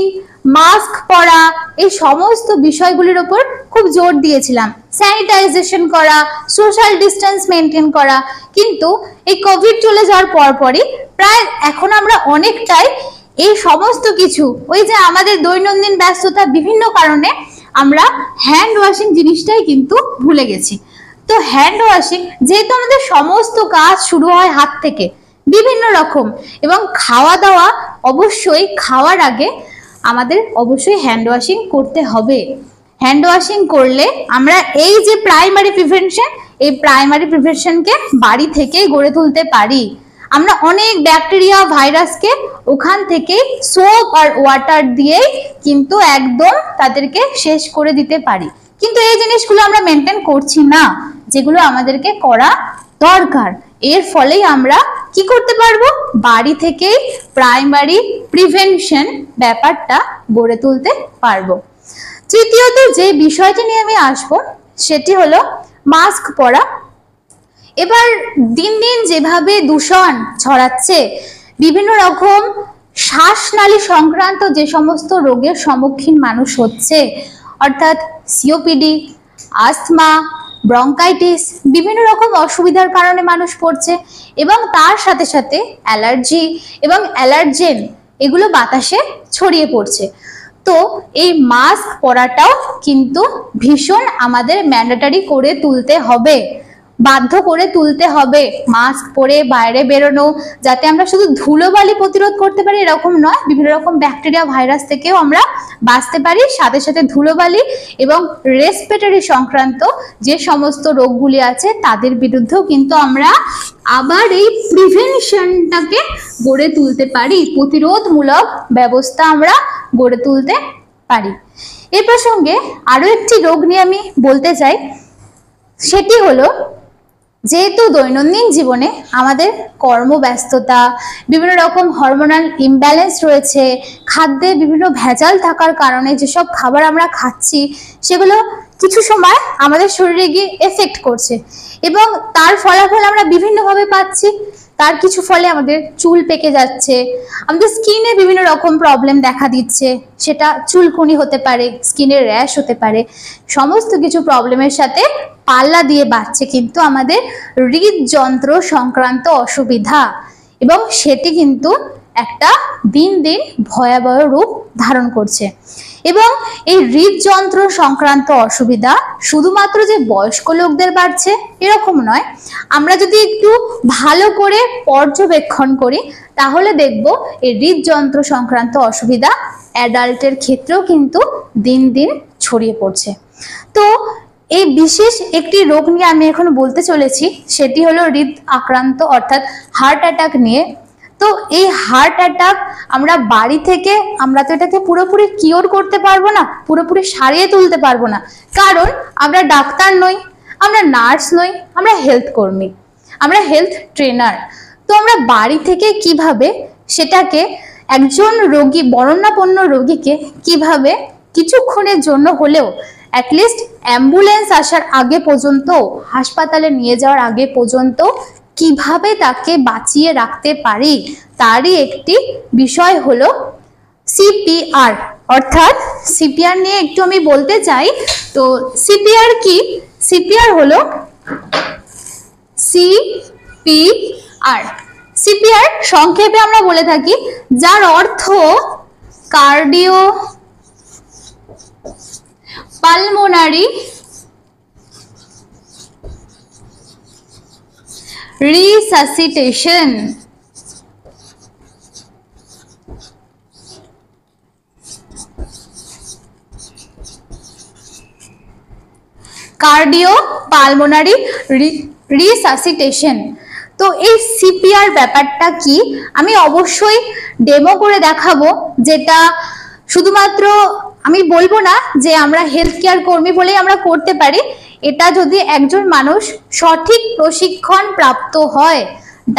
মাস্ক পরা, এই সমস্ত বিষয়গুলির উপর খুব জোর দিয়েছিলাম। স্যানিটাইজেশন করা, সোশ্যাল ডিস্টেন্স মেনটেন করা। কিন্তু এই কোভিড চলে যাওয়ার পরপরই প্রায় এখন আমরা অনেকটাই এই সমস্ত কিছু, ওই যে আমাদের দৈনন্দিন ব্যস্ততা, বিভিন্ন কারণে আমরা হ্যান্ড ওয়াশিং জিনিসটাই কিন্তু ভুলে গেছি। তো হ্যান্ড ওয়াশিং, যেহেতু আমাদের সমস্ত কাজ শুরু হয় হাত থেকে, বিভিন্ন রকম, এবং খাওয়া দাওয়া অবশ্যই খাওয়ার আগে আমাদের অবশ্যই হ্যান্ড ওয়াশিং করতে হবে। হ্যান্ড ওয়াশিং করলে আমরা এই যে প্রাইমারি প্রিভেনশন, এই প্রাইমারি প্রিভেনশনকে বাড়ি থেকেই গড়ে তুলতে পারি। আমরা অনেক ব্যাকটেরিয়া, ভাইরাসকে ওখান থেকে সোপ আর ওয়াটার দিয়েই কিন্তু একদম তাদেরকে শেষ করে দিতে পারি। কিন্তু এই জিনিসগুলো আমরা মেনটেন করছি না, যেগুলো আমাদেরকে করা দরকার। এর ফলেই আমরা কি করতে পারবো? বাড়ি থেকেই প্রাইমারি প্রিভেনশন ব্যাপারটা গড়ে তুলতে পারবো। তৃতীয়ত যে বিষয়টি নিয়ে আমি আসবো সেটি হলো মাস্ক পরা। এবার দিন দিন যেভাবে দূষণ ছড়াচ্ছে, বিভিন্ন রকম শ্বাসনালী সংক্রান্ত যে সমস্ত রোগের সম্মুখীন মানুষ হচ্ছে, অর্থাৎ সিওপিডি, আস্থমা, ব্রঙ্কাইটিস, বিভিন্ন রকম অসুবিধার কারণে মানুষ পড়ছে, এবং তার সাথে সাথে অ্যালার্জি এবং অ্যালার্জেন এগুলো বাতাসে ছড়িয়ে পড়ছে। তো এই মাস্ক পরাটাও কিন্তু ভীষণ আমাদের ম্যান্ডেটরি করে তুলতে হবে, বাধ্য করে তুলতে হবে। মাস্ক পরে বাইরে বেরোনো, যাতে আমরা শুধু ধুলোবালি প্রতিরোধ করতে পারি এরকম নয়, বিভিন্ন রকম ব্যাকটেরিয়া, ভাইরাস থেকেও আমরা বাঁচতে পারি। সাথে সাথে ধুলোবালি এবং রেসপিরেটরি সংক্রান্ত যে সমস্ত রোগগুলি আছে তাদের বিরুদ্ধেও কিন্তু আমরা আবার এই প্রিভেনশনটাকে গড়ে তুলতে পারি, প্রতিরোধমূলক ব্যবস্থা আমরা গড়ে তুলতে পারি। এ প্রসঙ্গে আরো একটি রোগ নিয়ে আমি বলতে চাই, সেটি হলো যেহেতু দৈনন্দিন জীবনে আমাদের কর্মব্যস্ততা, বিভিন্ন রকম হরমোনাল ইমব্যালেন্স রয়েছে, খাদ্যে বিভিন্ন ভেজাল থাকার কারণে যেসব খাবার আমরা খাচ্ছি সেগুলো কিছু সময় আমাদের শরীরে গিয়ে এফেক্ট করছে, এবং তার ফলাফল আমরা বিভিন্নভাবে পাচ্ছি। তার কিছু ফলে আমাদের চুল পেকে যাচ্ছে, আমাদের স্কিনে বিভিন্ন রকম প্রবলেম দেখা দিচ্ছে, সেটা চুলকুনি হতে পারে, স্কিনের র্যাশ হতে পারে। সমস্ত কিছু প্রবলেমের সাথে পাল্লা দিয়ে বাড়ছে কিন্তু আমাদের হৃদযন্ত্র সংক্রান্ত অসুবিধা, এবং সেটি কিন্তু একটা দিন দিন ভয়াবহ রূপ ধারণ করছে। এবং এই হৃদযন্ত্র সংক্রান্ত অসুবিধা শুধুমাত্র যে বয়স্ক লোকদের বাড়ছে এরকম নয়, আমরা যদি একটু ভালো করে পর্যবেক্ষণ করি তাহলে দেখব এই হৃদযন্ত্র সংক্রান্ত অসুবিধা অ্যাডাল্টের ক্ষেত্রেও কিন্তু দিন দিন ছড়িয়ে পড়ছে। তো এই বিশেষ একটি রোগ নিয়ে আমি এখন বলতে চলেছি, সেটি হলো হৃদ আক্রান্ত অর্থাৎ হার্ট অ্যাটাক নিয়ে। তো এই হার্ট অ্যাটাক আমরা বাড়ি থেকে আমরা তো এটাকে পুরোপুরি কিওর করতে পারবো না, পুরোপুরি সারিয়ে তুলতে পারবো না, কারণ আমরা ডাক্তার নই, আমরা নার্স নই, আমরা হেলথ কর্মী, আমরা হেলথ ট্রেনার। তো আমরা বাড়ি থেকে কিভাবে সেটাকে একজন রোগী, বরণাপন্ন রোগীকে কিভাবে কিছুক্ষণের জন্য হলেও অ্যাটলিস্ট অ্যাম্বুলেন্স আসার আগে পর্যন্ত, হাসপাতালে নিয়ে যাওয়ার আগে পর্যন্ত কিভাবে তাকে বাঁচিয়ে রাখতে পারি, তারই একটি বিষয় হলো সিপিআর, অর্থাৎ সিপিআর নিয়ে একটু আমি বলতে চাই। তো সিপিআর কি? সিপিআর হলো সিপিআর, সিপিআর সংক্ষেপে আমরা বলে থাকি, যার অর্থ cardio pulmonary resuscitation. Cardio pulmonary resuscitation. তো এই সিপিআর ব্যাপারটা কি আমি অবশ্যই ডেমো করে দেখাবো, যেটা শুধুমাত্র আমি বলবো না যে আমরা হেলথ কেয়ার কর্মী বলেই আমরা করতে পারি। এটা যদি একজন মানুষ সঠিক প্রশিক্ষণ প্রাপ্ত হয়,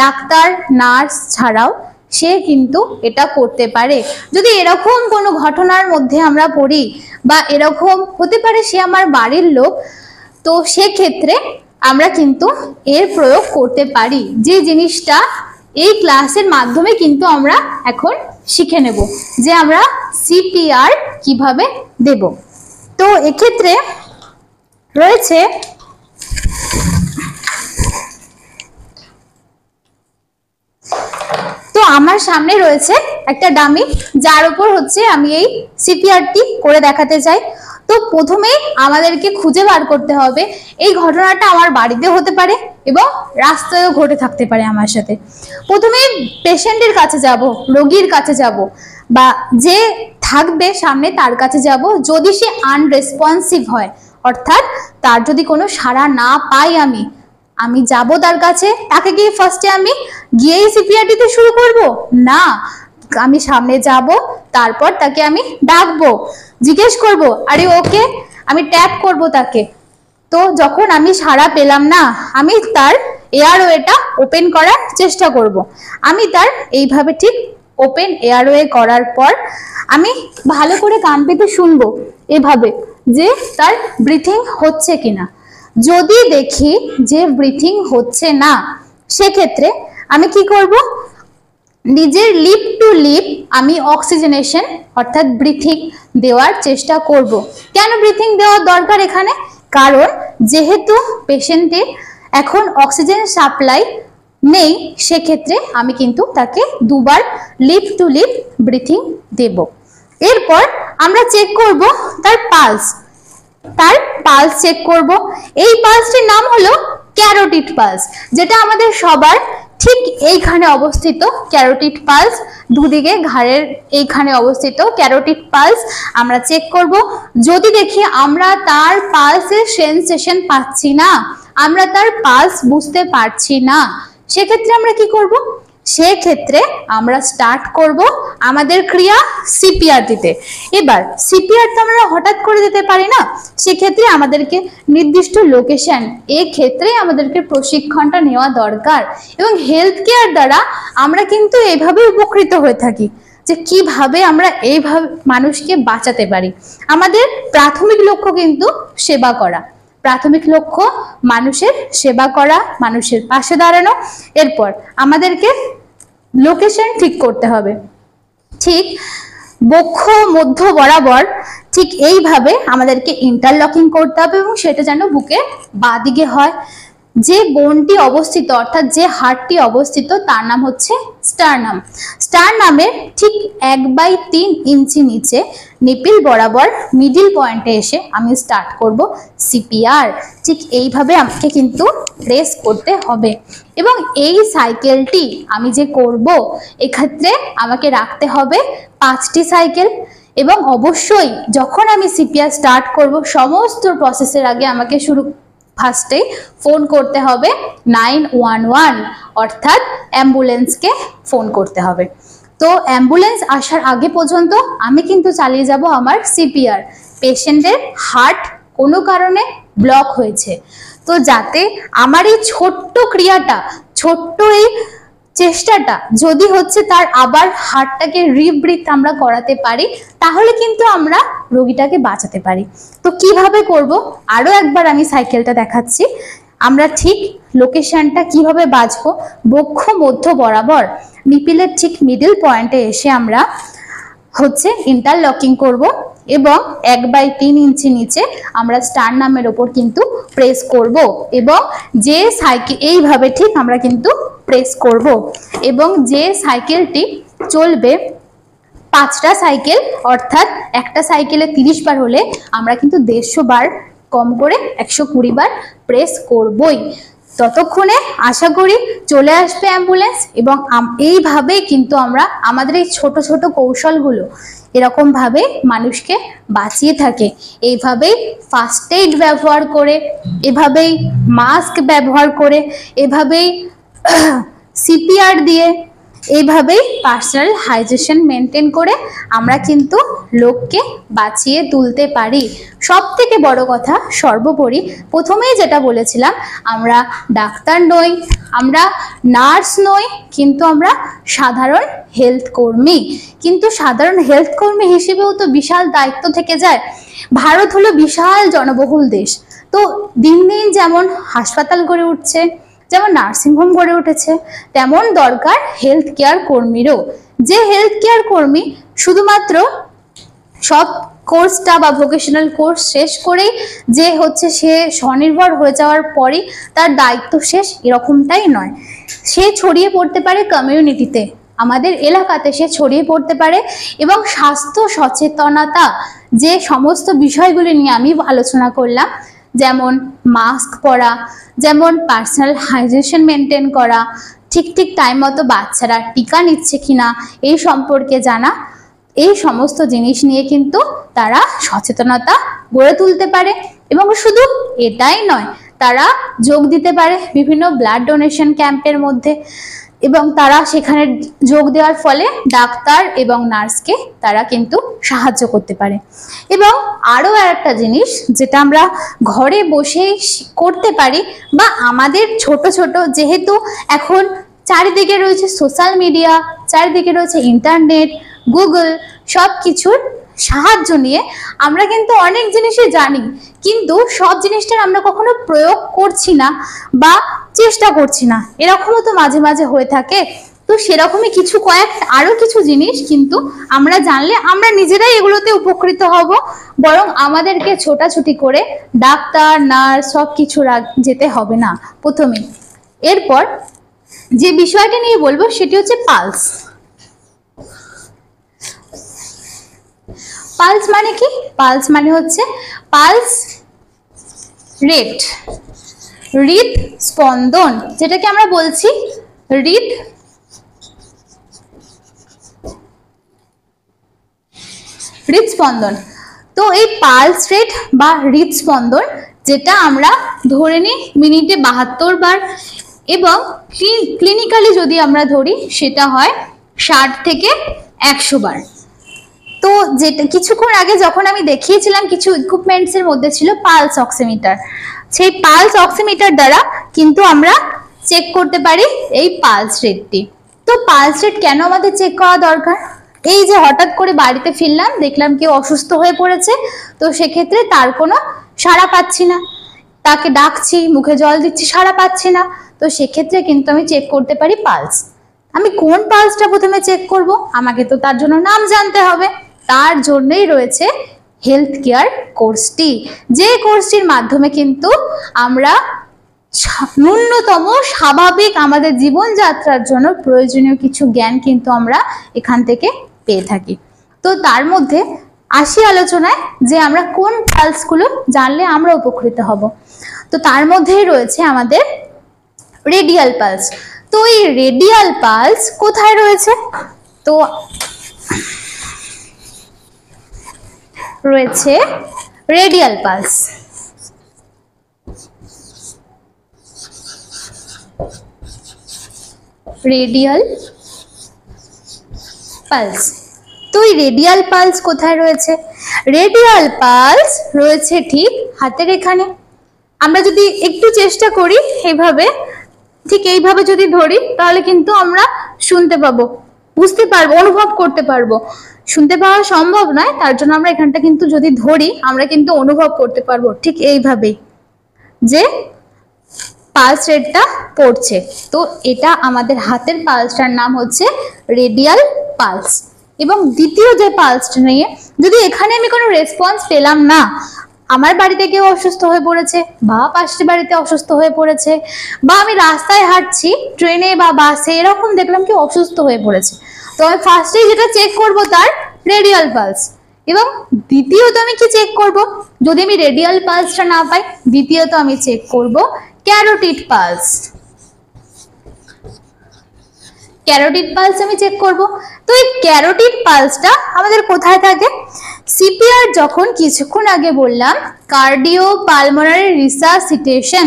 ডাক্তার নার্স ছাড়াও সে কিন্তু এটা করতে পারে। যদি এরকম কোনো ঘটনার মধ্যে আমরা পড়ি বা এরকম হতে পারে সে আমার বাড়ির লোক, তো সেক্ষেত্রে আমরা কিন্তু এর প্রয়োগ করতে পারি, যে জিনিসটা এই ক্লাসের মাধ্যমে কিন্তু আমরা এখন শিখে নেব যে আমরা সিপিআর কিভাবে দেব। তো এক্ষেত্রে রয়েছে তো আমার সামনে রয়েছে একটা ডামি, যার উপর হচ্ছে আমি এই সিপিআরটি করে দেখাতে চাই। তো প্রথমেই আমাদেরকে খুঁজে বার করতে হবে এই ঘটনাটা আমার বাড়িতে হতে পারে এবং রাস্তায়ও ঘটে থাকতে পারে আমার সাথে। প্রথমে পেশেন্টের কাছে যাব, রোগীর কাছে যাব, বা যে থাকবে সামনে তার কাছে যাব। যদি সে আনরেসপন্সিভ হয়, অর্থাৎ তার যদি কোনো সাড়া না পাই আমি যাব তার কাছে, তাকে গিয়ে ফার্স্টে আমি গিয়েই সিপিআর দিতে শুরু করব না, আমি সামনে যাব, তারপর তাকে আমি ডাকবো, জিজ্ঞেস করব আরে ওকে, আমি ট্যাপ করব তাকে। তো যখন আমি সাড়া পেলাম না, আমি তার এয়ারওয়েটা ওপেন করার চেষ্টা করব। আমি তার এইভাবে ঠিক ওপেন এয়ারওয়ে করার পর আমি ভালো করে কান পেতে শুনবো এভাবে যে তার ব্রিথিং হচ্ছে কিনা। যদি দেখি যে ব্রিথিং হচ্ছে না, সেক্ষেত্রে আমি কি করব, নিজের লিপ টু লিপ আমি অক্সিজেনেশন অর্থাৎ ব্রিথিং দেওয়ার চেষ্টা করব। কেন ব্রিথিং দেওয়ার দরকার এখানে? কারণ যেহেতু পেশেন্টের এখন অক্সিজেন সাপ্লাই নেই, সেক্ষেত্রে আমি কিন্তু তাকে দুবার লিপ টু লিপ ব্রিথিং দেব। এরপর আমরা চেক করব তার পালস, চেক করব। এই পালসটির নাম হলো ক্যারোটিড পালস, যেটা আমাদের সবার ঠিক এইখানে অবস্থিত। ক্যারোটিড পালস দুদিকে ঘাড়ের এইখানে অবস্থিত ক্যারোটিড পালস আমরা চেক করব। যদি দেখি আমরা তার পালসের সেন্সেশন পাচ্ছি না, আমরা তার পালস বুঝতে পারছি না, সেক্ষেত্রে আমরা কি করব? সেক্ষেত্রে আমরা স্টার্ট করব আমাদের ক্রিয়া সিপিআর দিতে। এবার সিপিআর তো আমরা হঠাৎ করে দিতে পারি না, সেক্ষেত্রে আমাদেরকে নির্দিষ্ট লোকেশন, ক্ষেত্রে আমাদেরকে প্রশিক্ষণটা নেওয়া দরকার। এবং হেলথ কেয়ার দ্বারা আমরা কিন্তু এইভাবে উপকৃত হয়ে থাকি যে কিভাবে আমরা এইভাবে মানুষকে বাঁচাতে পারি। আমাদের প্রাথমিক লক্ষ্য কিন্তু সেবা করা, প্রাথমিক লক্ষ্য মানুষের সেবা করা, মানুষের পাশে দাঁড়ানো। এরপর আমাদেরকে লোকেশন ঠিক করতে হবে, ঠিক বক্ষ মধ্য বরাবর ঠিক এইভাবে আমাদেরকে ইন্টারলকিং করতে হবে এবং সেটা যেন বুকের বাঁদিকে হয়। যে বোনটি অবস্থিত অর্থাৎ যে হাড়টি অবস্থিত তার নাম হচ্ছে স্টারনাম। স্টারনামের ঠিক 1/3 ইঞ্চি নিচে নিপিল বরাবর মিডিল পয়েন্টে এসে আমি স্টার্ট করব সিপিআর। ঠিক এইভাবে আমাকে কিন্তু প্রেস করতে হবে এবং এই সাইকেলটি আমি যে করব এক্ষেত্রে আমাকে রাখতে হবে 5টি সাইকেল। এবং অবশ্যই যখন আমি সিপিআর স্টার্ট করব সমস্ত প্রসেসের আগে আমাকে ফার্স্টে ফোন করতে হবে 911 অর্থাৎ অ্যাম্বুলেন্সকে ফোন করতে হবে। তো অ্যাম্বুলেন্স আসার আগে পর্যন্ত আমি কিন্তু চালিয়ে যাব আমার সিপিআর। পেশেন্টের হার্ট কোনো কারণে ব্লক হয়েছে, তো যাতে আমার এই ছোট্ট ক্রিয়াটা, ছোট্ট এই চেষ্টাটা যদি হচ্ছে তার আবার হার্টটাকে রিব্রিথ আমরা করাতে পারি, তাহলে কিন্তু আমরা রোগীটাকে বাঁচাতে পারি। তো কিভাবে করব আরো একবার আমি সাইকেলটা দেখাচ্ছি। আমরা ঠিক লোকেশনটা কিভাবে বাঁচবো, বক্ষ মধ্য বরাবর নিপিলের ঠিক মিডল পয়েন্টে এসে আমরা হচ্ছে ইন্টারলকিং করব এবং 1/3 ইঞ্চি নিচে আমরা স্টারনামের ওপর কিন্তু প্রেস করব এবং যে সাইকেল এইভাবে ঠিক আমরা কিন্তু প্রেস করব এবং যে সাইকেলটি চলবে 5টা সাইকেল, অর্থাৎ একটা সাইকেলে 30 বার হলে আমরা কিন্তু 150 বার, কম করে 120 বার প্রেস করবই। ততক্ষণে আশা করি চলে আসবে অ্যাম্বুলেন্স এবং এইভাবেই কিন্তু আমরা আমাদের এই ছোট ছোট কৌশলগুলো এরকম ভাবে মানুষকে বাঁচিয়ে থাকে। এইভাবেই ফার্স্ট এইড ব্যবহার করে, এভাবেই মাস্ক ব্যবহার করে, এভাবেই সিপিআর দিয়ে, এইভাবেই পার্সোনাল হাইজিন মেনটেন করে আমরা কিন্তু লোককে বাঁচিয়ে তুলতে পারি। সব থেকে বড় কথা, সর্বোপরি প্রথমেই যেটা বলেছিলাম, আমরা ডাক্তার নই, আমরা নার্স নই, কিন্তু আমরা সাধারণ হেলথ কর্মী। কিন্তু সাধারণ হেলথ কর্মী হিসেবেও তো বিশাল দায়িত্ব থেকে যায়। ভারত হলো বিশাল জনবহুল দেশ, তো দিন দিন যেমন হাসপাতাল গড়ে উঠছে, যেমন নার্সিংহোম গড়ে উঠেছে, তেমন দরকার হেলথ কেয়ার কর্মীরও। যে হেলথ কেয়ার কর্মী শুধুমাত্র সব কোর্সটা বা ভোকেশনাল কোর্স শেষ করেই যে হচ্ছে সে স্বনির্ভর হয়ে যাওয়ার পরই তার দায়িত্ব শেষ, এরকমটাই নয়। সে ছড়িয়ে পড়তে পারে কমিউনিটিতে, আমাদের এলাকাতে সে ছড়িয়ে পড়তে পারে এবং স্বাস্থ্য সচেতনতা যে সমস্ত বিষয়গুলি নিয়ে আমি আলোচনা করলাম, যেমন মাস্ক পরা, যেমন পার্সোনাল হাইজিন মেনটেন করা, ঠিক ঠিক টাইম মতো বাচ্চারা টিকা নিচ্ছে কিনা এই সম্পর্কে জানা, এই সমস্ত জিনিস নিয়ে কিন্তু তারা সচেতনতা গড়ে তুলতে পারে। এবং শুধু এটাই নয়, তারা যোগ দিতে পারে বিভিন্ন ব্লাড ডোনেশন ক্যাম্পের মধ্যে এবং তারা সেখানে যোগ দেওয়ার ফলে ডাক্তার এবং নার্সকে তারা কিন্তু সাহায্য করতে পারে। এবং আরও একটা জিনিস যেটা আমরা ঘরে বসেই করতে পারি, বা আমাদের ছোট ছোট, যেহেতু এখন চারিদিকে রয়েছে সোশ্যাল মিডিয়া, চারিদিকে রয়েছে ইন্টারনেট, গুগল, সব কিছুর সাহায্য নিয়ে আমরা কিন্তু অনেক জিনিসই জানি, কিন্তু সব জিনিসটার আমরা কখনো প্রয়োগ করছি না বা চেষ্টা করছি না, এরকমও তো মাঝে মাঝে হয়ে থাকে। তো সেরকমই আরো কিছু জিনিস কিন্তু আমরা জানলে আমরা নিজেরাই এগুলোতে উপকৃত হব, বরং আমাদেরকে ছোটাছুটি করে ডাক্তার নার্স সব কিছু যেতে হবে না প্রথমে। এরপর যে বিষয়টা নিয়ে বলবো সেটি হচ্ছে পালস। পালস মানে কি? পালস মানে হচ্ছে পালস রেট, হৃদ স্পন্দন, যেটাকে আমরা বলছি হৃদস্পন্দন। তো এই পালস রেট বা হৃদস্পন্দন, যেটা আমরা ধরে নিই মিনিটে 72 বার, এবং ক্লিনিক্যালি যদি আমরা ধরি সেটা হয় 60 থেকে 100 বার। তো যেটা কিছুক্ষণ আগে যখন আমি দেখিয়েছিলাম, কিছু ইকুইপমেন্টসের মধ্যে ছিল পালস অক্সিমিটার। সেই পালস অক্সিমিটার দ্বারা কিন্তু আমরা চেক করতে পারি এই পালস রেটটি। তো পালস রেট কেন আমাদের চেক করা দরকার? এই যে হঠাৎ করে বাড়িতে ফিরলাম, দেখলাম কেউ অসুস্থ হয়ে পড়েছে, তো সেক্ষেত্রে তার কোনো সাড়া পাচ্ছি না, তাকে ডাকছি, মুখে জল দিচ্ছি, সাড়া পাচ্ছি না, তো সেক্ষেত্রে কিন্তু আমি চেক করতে পারি পালস। আমি কোন পালসটা প্রথমে চেক করব? আমাকে তো তার জন্য নাম জানতে হবে। তার জন্যই রয়েছে হেলথ কেয়ার কোর্সটি, যে কোর্সটির মাধ্যমে কিন্তু আমরা ন্যূনতম স্বাভাবিক আমাদের জীবনযাত্রার জন্য প্রয়োজনীয় কিছু জ্ঞান কিন্তু আমরা এখান থেকে পেয়ে থাকি। তো তার মধ্যে আসি আলোচনায় যে আমরা কোন পালসগুলো জানলে আমরা উপকৃত হব। তো তার মধ্যেই রয়েছে আমাদের রেডিয়াল পালস। তো এই রেডিয়াল পালস কোথায় রয়েছে? তো রয়েছে রেডিয়াল পালস। Radial pulse. তো এই রেডিয়াল পালস কোথায় রয়েছে? রেডিয়াল পালস রয়েছে ঠিক হাতের এখানে। আমরা যদি একটু চেষ্টা করি এইভাবে, ঠিক এইভাবে যদি ধরি, তাহলে কিন্তু আমরা শুনতে পাবো, বুঝতে পারবো, অনুভব করতে পারবো। শুনতে পাওয়া সম্ভব নয়, তার জন্য আমরা এখানটা কিন্তু যদি ধরি আমরা কিন্তু অনুভব করতে পারবো ঠিক এইভাবেই যে পালস রেটটা পড়ছে। তো এটা আমাদের হাতের পালসটার নাম হচ্ছে রেডিয়াল পালস। এবং দ্বিতীয় যে পালসটা নিয়ে যদি এখানে আমি কোনো রেসপন্স পেলাম না, আমার বাড়িতে কেউ অসুস্থ হয়ে পড়েছে বা পাশের বাড়িতে অসুস্থ হয়ে পড়েছে, বা আমি রাস্তায় হাঁটছি ট্রেনে বা বাসে এরকম দেখলাম কেউ অসুস্থ হয়ে পড়েছে, তো আমি ফার্স্টেই যেটা চেক করব তার রেডিয়াল পালস। এবং দ্বিতীয়ত আমি কি চেক করব, যদি আমি রেডিয়াল পালসটা না পাই দ্বিতীয়ত আমি চেক করব ক্যারোটিড পালস। ক্যারোটিড পালস আমি চেক করব। তো এই ক্যারোটিড পালসটা আমাদের কোথায় থাকে? সিপিআর যখন কিছুক্ষণ আগে বললাম কার্ডিও পালমোনারি রিসাসিটেশন,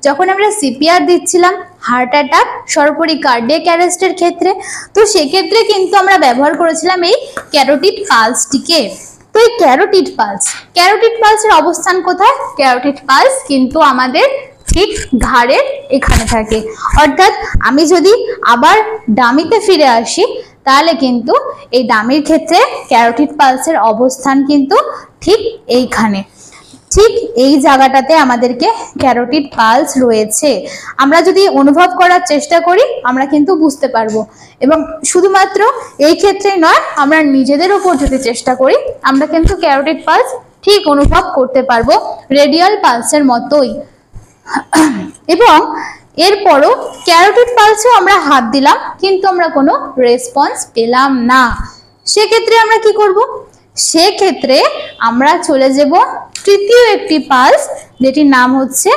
যখন আমরা সিপিআর দিচ্ছিলাম হার্ট অ্যাটাক সর্বোপরি কার্ডিয়াক অ্যারেস্টের ক্ষেত্রে, তো সেক্ষেত্রে কিন্তু আমরা ব্যবহার করেছিলাম এই ক্যারোটিড পালসটিকে। তো এই ক্যারোটিড পালসের অবস্থান কোথায়? ক্যারোটিড পালস কিন্তু আমাদের ঠিক ঘাড়ের এখানে থাকে। অর্থাৎ আমি যদি আবার ডামিতে ফিরে আসি তাহলে কিন্তু এই ডামির ক্ষেত্রে ক্যারোটিড পালসের অবস্থান কিন্তু ঠিক এইখানে, ঠিক এই জায়গাটাতে আমাদেরকে ক্যারোটিড পালস রয়েছে। আমরা যদি অনুভব করার চেষ্টা করি আমরা কিন্তু বুঝতে পারবো। এবং শুধুমাত্র এই ক্ষেত্রেই নয়, আমরা নিজেদের উপর যদি চেষ্টা করি আমরা কিন্তু ক্যারোটিড পালস ঠিক অনুভব করতে পারবো রেডিয়াল পালসের মতোই। এবং এরপরও ক্যারোটিড পালসে আমরা হাত দিলাম কিন্তু আমরা কোনো রেসপন্স পেলাম না, সেক্ষেত্রে আমরা কি করব? সেক্ষেত্রে আমরা চলে যাব তৃতীয় একটি পালস, যেটির নাম হচ্ছে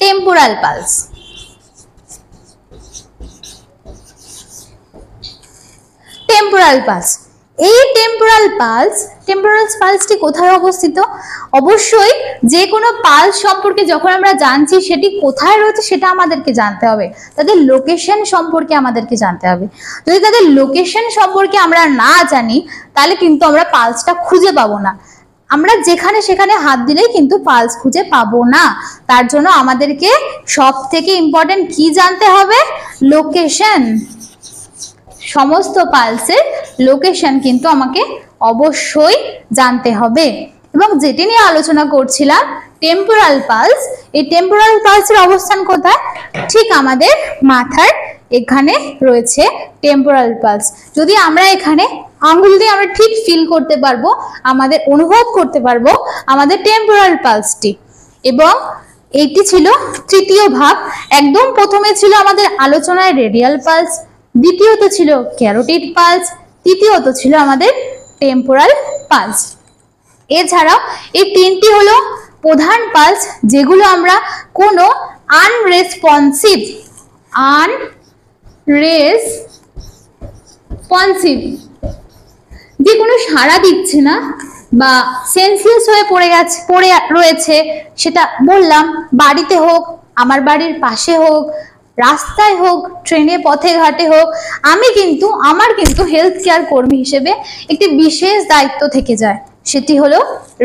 টেম্পোরাল পালস। টেম্পোরাল পালস, এই টেম্পোরাল পালসটি কোথায় অবস্থিত? অবশ্যই যে কোনো পালস সম্পর্কে যখন আমরা জানছি সেটি কোথায় রয়েছে সেটা আমাদেরকে জানতে হবে, তাদের লোকেশন সম্পর্কে আমাদেরকে জানতে হবে। যদি তাদের লোকেশন সম্পর্কে আমরা না জানি তাহলে কিন্তু আমরা পালসটা খুঁজে পাবো না। আমরা যেখানে সেখানে হাত দিলেই কিন্তু পালস খুঁজে পাবো না। তার জন্য আমাদেরকে সব থেকে ইম্পর্টেন্ট কি জানতে হবে? লোকেশন। সমস্ত পালসের লোকেশন কিন্তু আমাকে অবশ্যই জানতে হবে। এবং যেটি নিয়ে আলোচনা করছিলাম টেম্পোরাল পালস, এই টেম্পোরাল পালসের অবস্থান কোথায়? ঠিক আমাদের মাথার এখানে রয়েছে টেম্পোরাল পালস। যদি আমরা এখানে আঙ্গুল দিয়ে আমরা ঠিক ফিল করতে পারবো, আমাদের অনুভব করতে পারবো আমাদের টেম্পোরাল পালসটি। এবং এইটি ছিল তৃতীয় ভাগ। একদম প্রথমে ছিল আমাদের আলোচনায় রেডিয়াল পালস, দ্বিতীয়ত ছিল ক্যারোটিড পালস, তৃতীয়ত ছিল আমাদের টেম্পোরাল পালস। এছাড়াও এই তিনটি হলো প্রধান পালস যেগুলো আমরা কোনো আনরেসপন্সিভ যে কোনো সাড়া দিচ্ছে না বা সেন্সলেস হয়ে পড়ে রয়েছে, সেটা বললাম বাড়িতে হোক, আমার বাড়ির পাশে হোক, রাস্তায় হোক, ট্রেনে পথে ঘাটে হোক, আমার কিন্তু হেলথ কেয়ার কর্মী হিসেবে একটি বিশেষ দায়িত্ব থেকে যায়। সেটি হলো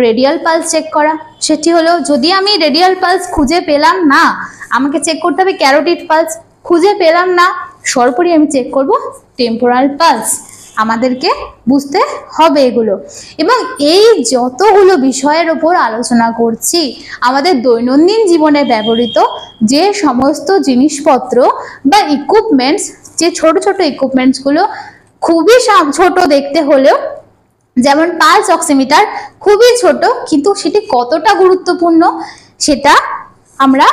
রেডিয়াল পালস চেক করা। সেটি হলো যদি আমি রেডিয়াল পালস খুঁজে পেলাম না, আমাকে চেক করতে হবে ক্যারোটিড পালস, খুঁজে পেলাম না সর্বোপরি আমি চেক করব টেম্পোরাল পালস। আমাদেরকে বুঝতে হবে এগুলো। এবং এই যতগুলো বিষয়ের উপর আলোচনা করছি আমাদের দৈনন্দিন জীবনে ব্যবহৃত যে সমস্ত জিনিসপত্র বা ইকুইপমেন্টস, যে ছোট ছোট ইকুইপমেন্টসগুলো খুবই ছোট দেখতে হলেও, যেমন পালস অক্সিমিটার খুবই ছোট কিন্তু সেটি কতটা গুরুত্বপূর্ণ সেটা আমরা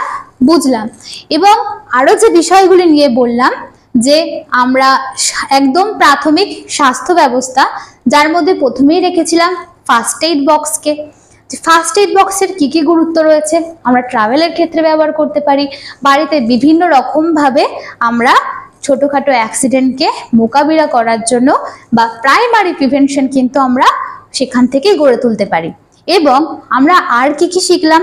বুঝলাম। এবং আরো যে বিষয়গুলি নিয়ে বললাম যে আমরা একদম প্রাথমিক স্বাস্থ্য ব্যবস্থা, যার মধ্যে প্রথমেই রেখেছিলাম ফার্স্ট এইড বক্সকে। ফার্স্ট এইড বক্সের কি কি গুরুত্ব রয়েছে, আমরা ট্রাভেলের ক্ষেত্রে ব্যবহার করতে পারি, বাড়িতে বিভিন্ন রকম ভাবে আমরা ছোটখাটো অ্যাক্সিডেন্টকে মোকাবিলা করার জন্য বা প্রাইমারি প্রিভেনশন কিন্তু আমরা সেখান থেকেই গড়ে তুলতে পারি। এবং আমরা আর কি কি শিখলাম?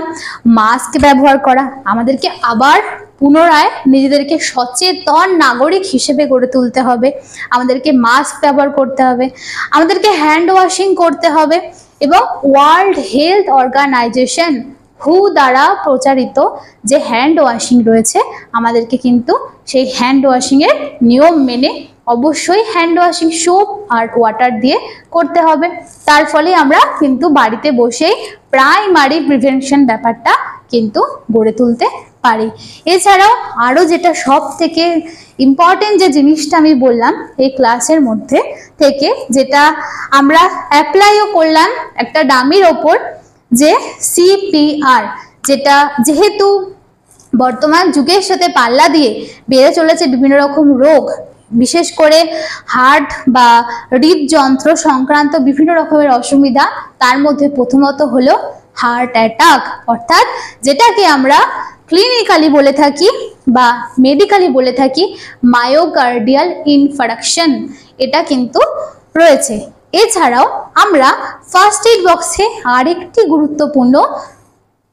মাস্ক ব্যবহার করা, আমাদেরকে আবার পুনরায় নিজেদেরকে সচেতন নাগরিক হিসেবে গড়ে তুলতে হবে, আমাদেরকে মাস্ক ব্যবহার করতে হবে, আমাদেরকে হ্যান্ড ওয়াশিং করতে হবে। এবং ওয়ার্ল্ড হেলথ অর্গানাইজেশন হু দ্বারা প্রচারিত যে হ্যান্ড ওয়াশিং রয়েছে, আমাদেরকে কিন্তু সেই হ্যান্ড ওয়াশিং এর নিয়ম মেনে অবশ্যই হ্যান্ড ওয়াশিং সোপ আর ওয়াটার দিয়ে করতে হবে। তার ফলে আমরা কিন্তু বাড়িতে বসেই প্রাইমারি প্রিভেনশন ব্যাপারটা কিন্তু গড়ে তুলতে পারি। এছাড়াও আরও যেটা সব থেকে ইম্পর্টেন্ট যে জিনিসটা আমি বললাম এই ক্লাসের মধ্যে থেকে, যেটা আমরা অ্যাপ্লাইও করলাম একটা ডামির ওপর, যে সিপিআর, যেটা যেহেতু বর্তমান যুগের সাথে পাল্লা দিয়ে বেড়ে চলেছে বিভিন্ন রকম রোগ, বিশেষ করে হার্ট বা হৃদযন্ত্র সংক্রান্ত বিভিন্ন রকমের অসুবিধা, তার মধ্যে প্রথমত হলো হার্ট অ্যাটাক, অর্থাৎ যেটাকে আমরা ক্লিনিক্যালি বলে থাকি বা মেডিক্যালি বলে থাকি মায়োকার্ডিয়াল ইনফারকশন, এটা কিন্তু রয়েছে। এছাড়াও আমরা ফার্স্ট এইড বক্সে আরেকটি গুরুত্বপূর্ণ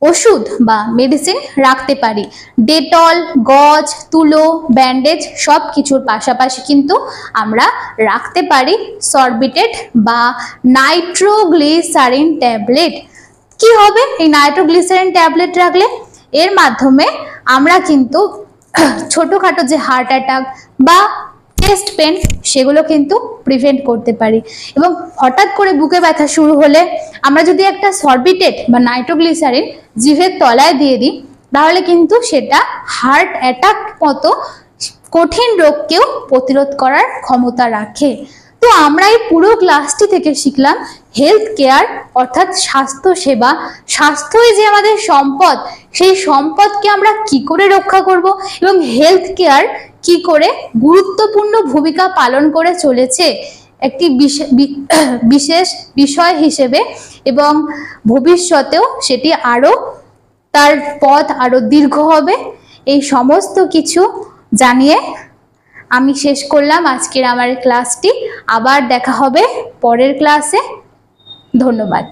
ওষুধ বা মেডিসিন রাখতে পারি। ডেটল, গজ, তুলো, ব্যান্ডেজ সব কিছুর পাশাপাশি কিন্তু আমরা রাখতে পারি সরবিটেট বা নাইট্রোগ্লিসারিন ট্যাবলেট। কি হবে এই নাইট্রোগ্লিসারিন ট্যাবলেট রাখলে? এর মাধ্যমে আমরা কিন্তু ছোটোখাটো যে হার্ট অ্যাটাক বা চেস্ট পেন সেগুলো কিন্তু প্রিভেন্ট করতে পারি। এবং হঠাৎ করে বুকে ব্যথা শুরু হলে আমরা যদি একটা সরবিটেট বা নাইট্রোগ্লিসারিন জিভের তলায় দিয়ে দিই, তাহলে কিন্তু সেটা হার্ট অ্যাটাক মতো কঠিন রোগকেও প্রতিরোধ করার ক্ষমতা রাখে। তো আমরা এই পুরো ক্লাসটি থেকে শিখলাম হেলথ কেয়ার অর্থাৎ স্বাস্থ্য সেবা। স্বাস্থ্যই যে আমাদের সম্পদ, সেই সম্পদকে আমরা কি করে রক্ষা করব এবং হেলথ কেয়ার কি করে গুরুত্বপূর্ণ ভূমিকা পালন করে চলেছে একটি বিশেষ বিষয় হিসেবে, এবং ভবিষ্যতেও সেটি আরও তার পথ আরও দীর্ঘ হবে। এই সমস্ত কিছু জানিয়ে আমি শেষ করলাম আজকের আমার ক্লাসটি। আবার দেখা হবে পরের ক্লাসে। ধন্যবাদ।